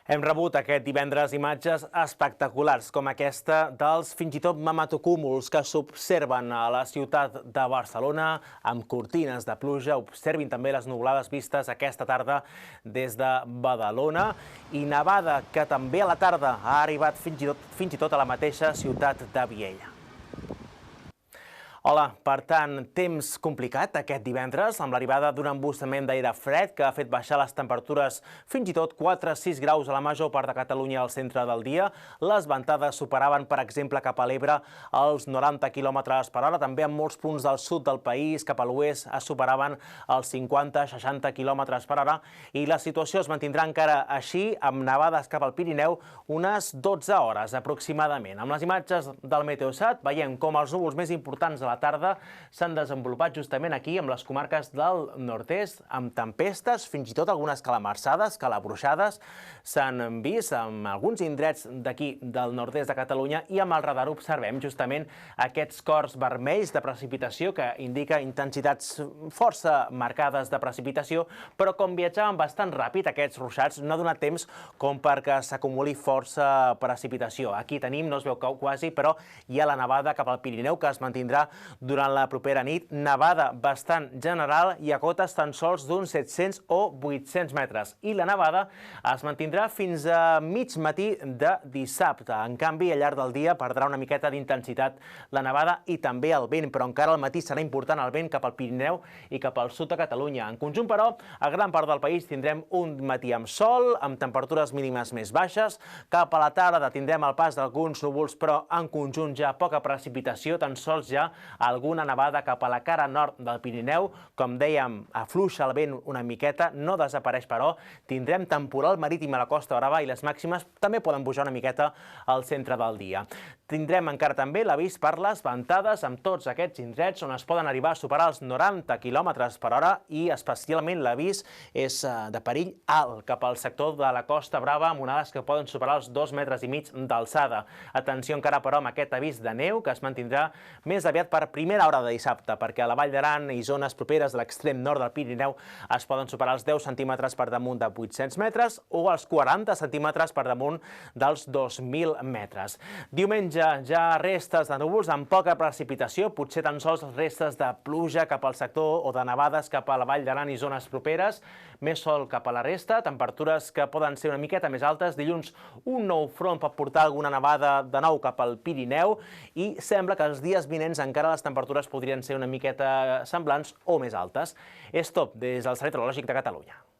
Hem rebut aquest divendres imatges espectaculars com aquesta dels fins i tot mamatocúmuls que s'observen a la ciutat de Barcelona amb cortines de pluja. Observin també les nuvolades vistes aquesta tarda des de Badalona i nevada que també a la tarda ha arribat fins i tot a la mateixa ciutat de Viella. Hola, per tant, temps complicat aquest divendres amb l'arribada d'un embussament d'aire fred que ha fet baixar les temperatures fins i tot 4-6 graus a la major part de Catalunya al centre del dia. Les ventades superaven, per exemple, cap a l'Ebre els 90 km per hora. També en molts punts del sud del país, cap a l'oest, es superaven els 50-60 km per hora. I la situació es mantindrà encara així, amb nevades cap al Pirineu, unes 12 hores aproximadament. Amb les imatges del Meteosat veiem com els núvols més importants de la tarda s'han desenvolupat justament aquí, amb les comarques del nord-est, amb tempestes, fins i tot algunes calamarsades, calabruixades, s'han vist en alguns indrets d'aquí del nord-est de Catalunya i amb el radar observem justament aquests cors vermells de precipitació que indica intensitats força marcades de precipitació, però com viatjaven bastant ràpid aquests ruixats no ha donat temps com perquè s'acumuli força precipitació. Aquí tenim, no es veu quasi, però hi ha la nevada cap al Pirineu que es mantindrà durant la propera nit, nevada bastant general i a cotes tan sols d'uns 700 o 800 metres. I la nevada es mantindrà fins a mig matí de dissabte. En canvi, al llarg del dia perdrà una miqueta d'intensitat la nevada i també el vent, però encara al matí serà important el vent cap al Pirineu i cap al sud de Catalunya. En conjunt, però, a gran part del país tindrem un matí amb sol, amb temperatures mínimes més baixes. Cap a la tarda tindrem el pas d'alguns núvols, però en conjunt ja poca precipitació, tan sols ja alguna nevada cap a la cara nord del Pirineu. Com dèiem, afluixa el vent una miqueta, no desapareix però. Tindrem temporal marítim a la Costa Brava i les màximes també poden pujar una miqueta al centre del dia. Tindrem encara també l'avís per les ventades amb tots aquests indrets on es poden arribar a superar els 90 km per hora i especialment l'avís és de perill alt cap al sector de la Costa Brava amb onades que poden superar els 2,5 metres d'alçada. Atenció encara però amb aquest avís de neu que es mantindrà més aviat per primera hora de dissabte, perquè a la Vall d'Aran i zones properes de l'extrem nord del Pirineu es poden superar els 10 centímetres per damunt de 800 metres o els 40 centímetres per damunt dels 2.000 metres. Diumenge ja restes de núvols amb poca precipitació, potser tan sols restes de pluja cap al sector o de nevades cap a la Vall d'Aran i zones properes, més sol cap a la resta, temperatures que poden ser una miqueta més altes. Dilluns un nou front pot portar alguna nevada de nou cap al Pirineu i sembla que els dies vinents encara les temperatures podrien ser una miqueta semblants o més altes. És tot des del Servei Meteorològic de Catalunya.